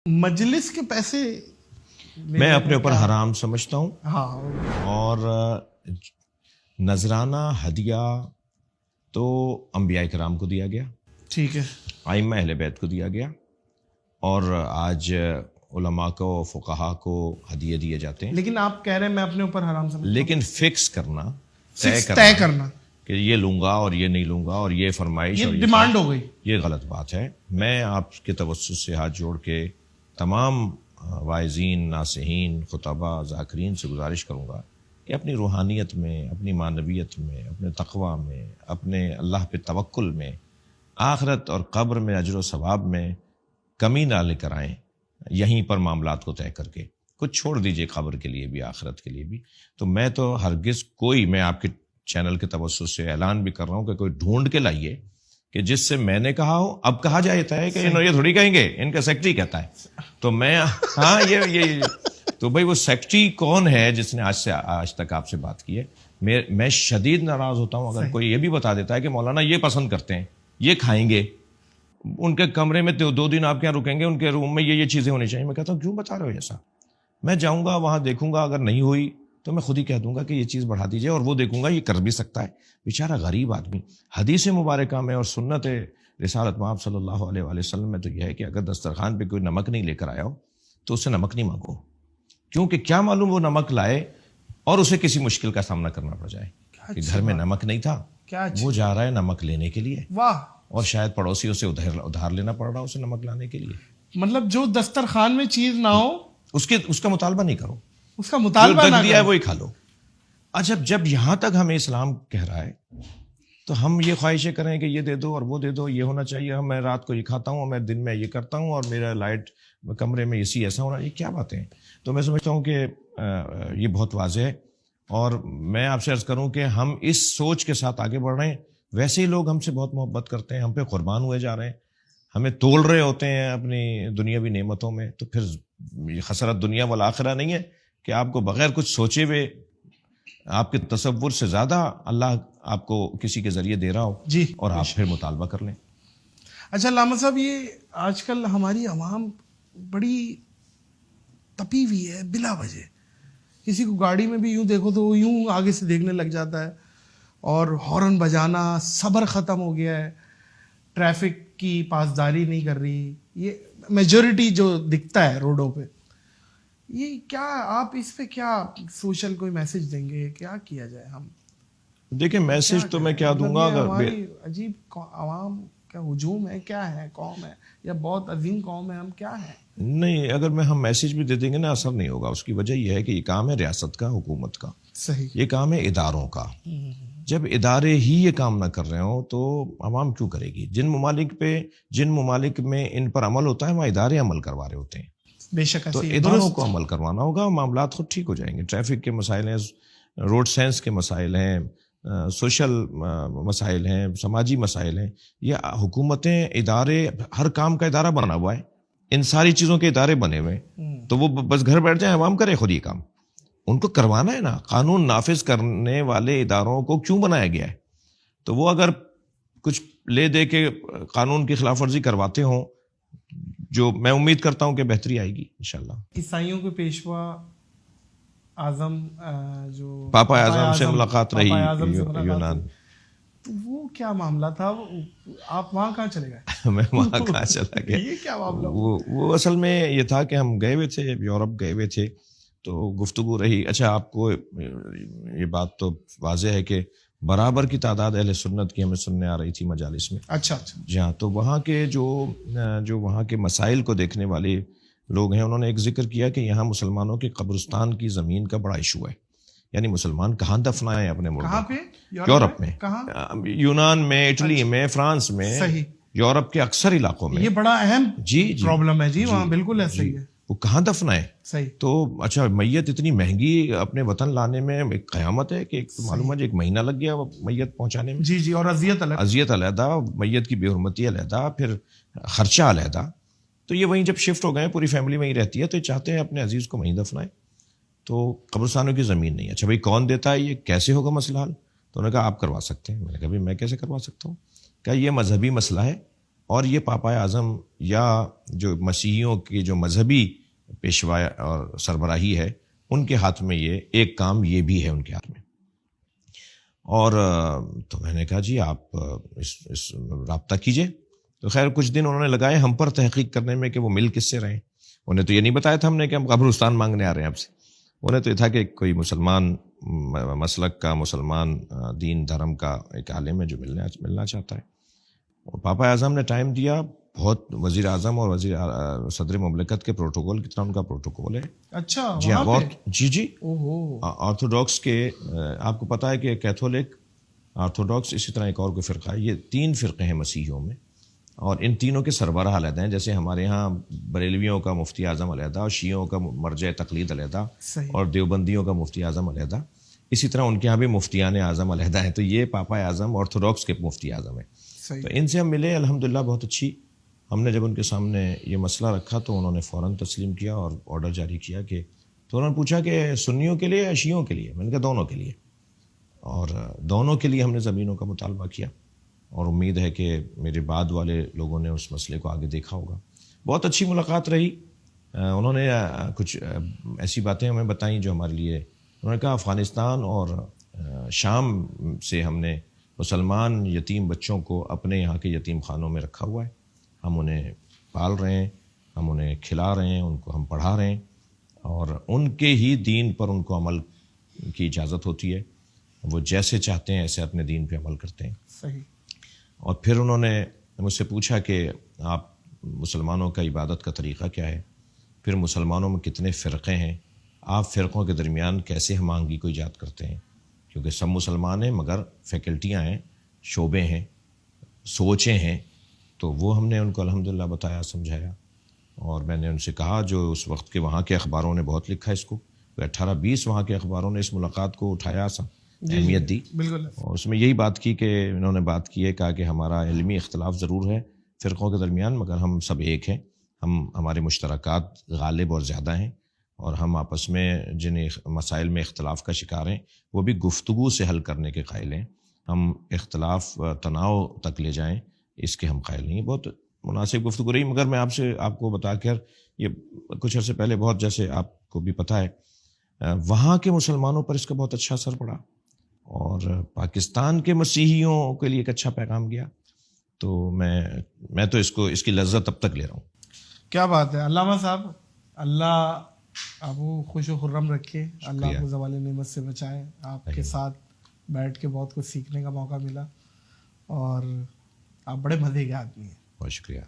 مجلس کے پیسے میں اپنے اوپر حرام سمجھتا ہوں. ہاں، اور نذرانہ ہدیہ تو انبیاء کرام کو دیا گیا, ٹھیک ہے، ائمہ اہل بیت کو دیا گیا, اور آج علماء کو فقہا کو ہدیے دیے جاتے ہیں. لیکن آپ کہہ رہے ہیں میں اپنے اوپر حرام سمجھتا لیکن فکس کرنا, ہوں، طے کرنا کہ یہ لوں گا اور یہ نہیں لوں گا اور یہ فرمائش اور یہ ڈیمانڈ ہو گئی. یہ غلط بات ہے. میں آپ کے توسط سے ہاتھ جوڑ کے تمام واعظین, ناصحین, خطباء, ذاکرین سے گزارش کروں گا کہ اپنی روحانیت میں, اپنی معنویت میں, اپنے تقویٰ میں, اپنے اللہ پہ توکل میں, آخرت اور قبر میں اجر و ثواب میں کمی نہ لے کر آئیں. یہیں پر معاملات کو طے کر کے کچھ چھوڑ دیجئے قبر کے لیے بھی, آخرت کے لیے بھی. تو میں تو ہرگز کوئی, میں آپ کے چینل کے توسط سے اعلان بھی کر رہا ہوں کہ کوئی ڈھونڈ کے لائیے کہ جس سے میں نے کہا ہو. اب کہا جاتا ہے کہ یہ تھوڑی کہیں گے, ان کا سیکٹری کہتا ہے. تو میں ہاں یہ تو بھائی وہ سیکٹری کون ہے جس نے آج تک آپ سے بات کی ہے؟ میں شدید ناراض ہوتا ہوں اگر کوئی یہ بھی بتا دیتا ہے کہ مولانا یہ پسند کرتے ہیں, یہ کھائیں گے, ان کے کمرے میں 2 دن آپ کے یہاں رکیں گے, ان کے روم میں یہ چیزیں ہونی چاہیے. میں کہتا ہوں کیوں بتا رہے ہو ایسا؟ میں جاؤں گا وہاں دیکھوں گا, اگر نہیں ہوئی تو میں خود ہی کہہ دوں گا کہ یہ چیز بڑھا دیجیے, اور وہ دیکھوں گا یہ کر بھی سکتا ہے. بیچارہ غریب آدمی. حدیث مبارکہ میں اور سنت رسالت مآب صلی اللہ علیہ وآلہ وسلم میں تو یہ ہے کہ اگر دسترخوان پہ کوئی نمک نہیں لے کر آیا ہو تو اس سے نمک نہیں مانگو, کیونکہ کیا معلوم وہ نمک لائے اور اسے کسی مشکل کا سامنا کرنا پڑ جائے کہ گھر میں نمک نہیں تھا, وہ جا رہا ہے نمک لینے کے لیے, واہ, اور شاید پڑوسیوں سے ادھار لینا پڑ رہا اسے نمک لانے کے لیے. مطلب جو دسترخوان میں چیز نہ ہو اس کا مطالبہ نہیں کرو, اس کا مطالبہ نہ دیا ہے کرو. وہی کھا لو. اچھا, جب یہاں تک ہمیں اسلام کہہ رہا ہے تو ہم یہ خواہشیں کریں کہ یہ دے دو اور وہ دے دو, یہ ہونا چاہیے, میں رات کو یہ کھاتا ہوں, میں دن میں یہ کرتا ہوں, اور میرا لائٹ کمرے میں اسی ایسا ہونا, یہ کیا باتیں ہیں؟ تو میں سمجھتا ہوں کہ یہ بہت واضح ہے. اور میں آپ سے عرض کروں کہ ہم اس سوچ کے ساتھ آگے بڑھ رہے ہیں. ویسے ہی لوگ ہم سے بہت محبت کرتے ہیں, ہم پہ قربان ہوئے جا رہے ہیں, ہمیں تول رہے ہوتے ہیں اپنی دنیاوی نعمتوں میں. تو پھر یہ خسرت دنیا والآخرہ نہیں ہے کہ آپ کو بغیر کچھ سوچے ہوئے, آپ کے تصور سے زیادہ اللہ آپ کو کسی کے ذریعے دے رہا ہو, جی, اور آپ پھر مطالبہ کر لیں. اچھا علامہ صاحب, یہ آج کل ہماری عوام بڑی تپی ہوئی ہے بلا وجہ. کسی کو گاڑی میں بھی یوں دیکھو تو وہ یوں آگے سے دیکھنے لگ جاتا ہے, اور ہارن بجانا, صبر ختم ہو گیا ہے, ٹریفک کی پاسداری نہیں کر رہی. یہ میجورٹی جو دکھتا ہے روڈوں پہ, یہ کیا آپ اس پہ کیا سوشل کوئی میسج دیں گے؟ کیا کیا جائے؟ ہم دیکھیں, میسج تو میں کیا دوں گا, ہماری عجیب عوام کا ہجوم ہے, کیا ہے, قوم ہے یا بہت عظیم قوم ہے, ہم کیا ہیں؟ نہیں, اگر ہم میسج بھی دے دیں گے نا, اثر نہیں ہوگا. اس کی وجہ یہ ہے کہ یہ کام ہے ریاست کا, حکومت کا, صحیح, یہ کام ہے اداروں کا. جب ادارے ہی یہ کام نہ کر رہے ہوں تو عوام کیوں کرے گی؟ جن ممالک میں ان پر عمل ہوتا ہے وہاں ادارے عمل کروا رہے ہوتے ہیں. بے شک, تو اداروں کو عمل کروانا ہوگا, معاملات خود ٹھیک ہو جائیں گے. ٹریفک کے مسائل ہیں, روڈ سینس کے مسائل ہیں, سوشل مسائل ہیں, سماجی مسائل ہیں. یہ حکومتیں, ادارے, ہر کام کا ادارہ بنا ہوا ہے, ان ساری چیزوں کے ادارے بنے ہوئے ہیں. تو وہ بس گھر بیٹھ جائیں, عوام کرے خود یہ کام. ان کو کروانا ہے نا. قانون نافذ کرنے والے اداروں کو کیوں بنایا گیا ہے؟ تو وہ اگر کچھ لے دے کے قانون کی خلاف ورزی کرواتے ہوں, جو میں امید کرتا ہوں کہ بہتری آئے گی انشاءاللہ. عیسائیوں کے پیشوا اعظم جو پاپا اعظم سے ملاقات رہی یونان, تو وہ کیا معاملہ تھا؟ آپ وہاں کہاں چلے گئے؟ میں وہاں کہاں چلا گیا؟ یہ کیا معاملہ؟ وہ اصل میں یہ تھا کہ ہم گئے ہوئے تھے, یورپ گئے ہوئے تھے, تو گفتگو رہی. اچھا, آپ کو یہ بات تو واضح ہے کہ برابر کی تعداد اہل سنت کی ہمیں سننے آ رہی تھی مجالس میں. اچھا, جی ہاں. تو وہاں کے جو وہاں کے مسائل کو دیکھنے والے لوگ ہیں, انہوں نے ایک ذکر کیا کہ یہاں مسلمانوں کے قبرستان کی زمین کا بڑا ایشو ہے. یعنی مسلمان کہاں دفنائے اپنے ملک؟ کہاں پہ؟ یورپ میں, یونان میں, اٹلی میں, فرانس میں, صحیح, یورپ کے اکثر علاقوں میں. یہ بڑا اہم جی پرابلم ہے جی, وہاں بالکل ایسا ہی ہے. وہ کہاں دفنائے؟ صحیح. تو اچھا, میت اتنی مہنگی اپنے وطن لانے میں ایک قیامت ہے کہ معلوم ہے 1 مہینہ لگ گیا میت پہنچانے میں. جی جی, اور اذیت علیحدہ, میت کی بے حرمتی علیحدہ, پھر خرچہ علیحدہ. تو یہ وہیں جب شفٹ ہو گئے, پوری فیملی وہیں رہتی ہے, تو یہ چاہتے ہیں اپنے عزیز کو وہیں دفنائیں. تو قبرستانوں کی زمین نہیں ہے. اچھا بھائی, کون دیتا ہے, یہ کیسے ہوگا مسئلہ حل؟ تو انہوں نے کہا آپ کروا سکتے ہیں. میں نے کہا بھائی میں کیسے کروا سکتا ہوں؟ کہا یہ مذہبی مسئلہ ہے اور یہ پاپا اعظم یا جو مسیحیوں کی جو مذہبی پیشوا اور سربراہی ہے ان کے ہاتھ میں یہ ایک کام یہ بھی ہے ان کے ہاتھ میں. اور تو میں نے کہا جی آپ اس رابطہ کیجئے. تو خیر کچھ دن انہوں نے لگائے ہم پر تحقیق کرنے میں کہ وہ مل کس سے رہے. انہیں تو یہ نہیں بتایا تھا ہم نے کہ ہم قبرستان مانگنے آ رہے ہیں آپ سے. انہیں تو یہ تھا کہ کوئی مسلمان مسلک کا، مسلمان دین دھرم کا ایک عالم ہے جو ملنا چاہتا ہے. اور پاپا اعظم نے ٹائم دیا. بہت وزیر اعظم اور صدر مملکت کے پروٹوکول کی طرح ان کا پروٹوکول ہے. اچھا جی ہاں بہت جی اوہو. آرتھوڈاکس کے آپ کو پتہ ہے کہ کیتھولک، آرتھوڈاکس، اسی طرح ایک اور کوئی فرقہ ہے. یہ 3 فرقے ہیں مسیحیوں میں اور ان تینوں کے سربراہ علیحدہ ہیں. جیسے ہمارے ہاں بریلویوں کا مفتی اعظم علیحدہ اور شیعوں کا مرجع تقلید علیحدہ اور دیوبندیوں کا مفتی اعظم علیحدہ. اسی طرح ان کے ہاں بھی مفتیان اعظم علیحدہ ہیں. تو یہ پاپا اعظم آرتھوڈاکس کے مفتی اعظم ہیں. تو ان سے ہم ملے الحمدللہ بہت اچھی. ہم نے جب ان کے سامنے یہ مسئلہ رکھا تو انہوں نے فوراً تسلیم کیا اور آرڈر جاری کیا کہ تو انہوں نے پوچھا کہ سنیوں کے لیے یا شیعوں کے لیے. میں نے کہا دونوں کے لیے. اور دونوں کے لیے ہم نے زمینوں کا مطالبہ کیا اور امید ہے کہ میرے بعد والے لوگوں نے اس مسئلے کو آگے دیکھا ہوگا. بہت اچھی ملاقات رہی. انہوں نے کچھ ایسی باتیں ہمیں بتائیں جو ہمارے لیے، انہوں نے کہا افغانستان اور شام سے ہم نے مسلمان یتیم بچوں کو اپنے یہاں کے یتیم خانوں میں رکھا ہوا ہے. ہم انہیں پال رہے ہیں، ہم انہیں کھلا رہے ہیں، ان کو ہم پڑھا رہے ہیں اور ان کے ہی دین پر ان کو عمل کی اجازت ہوتی ہے. وہ جیسے چاہتے ہیں ایسے اپنے دین پہ عمل کرتے ہیں. صحیح. اور پھر انہوں نے مجھ سے پوچھا کہ آپ مسلمانوں کا عبادت کا طریقہ کیا ہے، پھر مسلمانوں میں کتنے فرقے ہیں، آپ فرقوں کے درمیان کیسے ہم آہنگی کو ایجاد کرتے ہیں، کیونکہ سب مسلمان ہیں مگر فیکلٹیاں ہیں، شعبے ہیں، سوچیں ہیں. تو وہ ہم نے ان کو الحمدللہ بتایا، سمجھایا. اور میں نے ان سے کہا جو اس وقت کے وہاں کے اخباروں نے بہت لکھا اس کو، 18-20 وہاں کے اخباروں نے اس ملاقات کو اٹھایا، اہمیت دی. بالکل. اور اس میں یہی بات کی کہ انہوں نے بات کی ہے، کہا کہ ہمارا علمی اختلاف ضرور ہے فرقوں کے درمیان مگر ہم سب ایک ہیں. ہمارے مشترکات غالب اور زیادہ ہیں اور ہم آپس میں جن مسائل میں اختلاف کا شکار ہیں وہ بھی گفتگو سے حل کرنے کے قائل ہیں. ہم اختلاف تناؤ تک لے جائیں اس کے ہم قائل نہیں ہیں. بہت مناسب گفتگو رہی. مگر میں آپ کو بتا کر یہ کچھ عرصے پہلے بہت، جیسے آپ کو بھی پتہ ہے، وہاں کے مسلمانوں پر اس کا بہت اچھا اثر پڑا اور پاکستان کے مسیحیوں کے لیے ایک اچھا پیغام گیا. تو میں تو اس کی لذت اب تک لے رہا ہوں. کیا بات ہے علامہ صاحب. اللہ آپ کو خوش و خرم رکھے، اللہ آپ کو زوال نعمت سے بچائے. آپ کے ساتھ بیٹھ کے بہت کچھ سیکھنے کا موقع ملا اور آپ بڑے مزے کے آدمی ہیں. بہت شکریہ.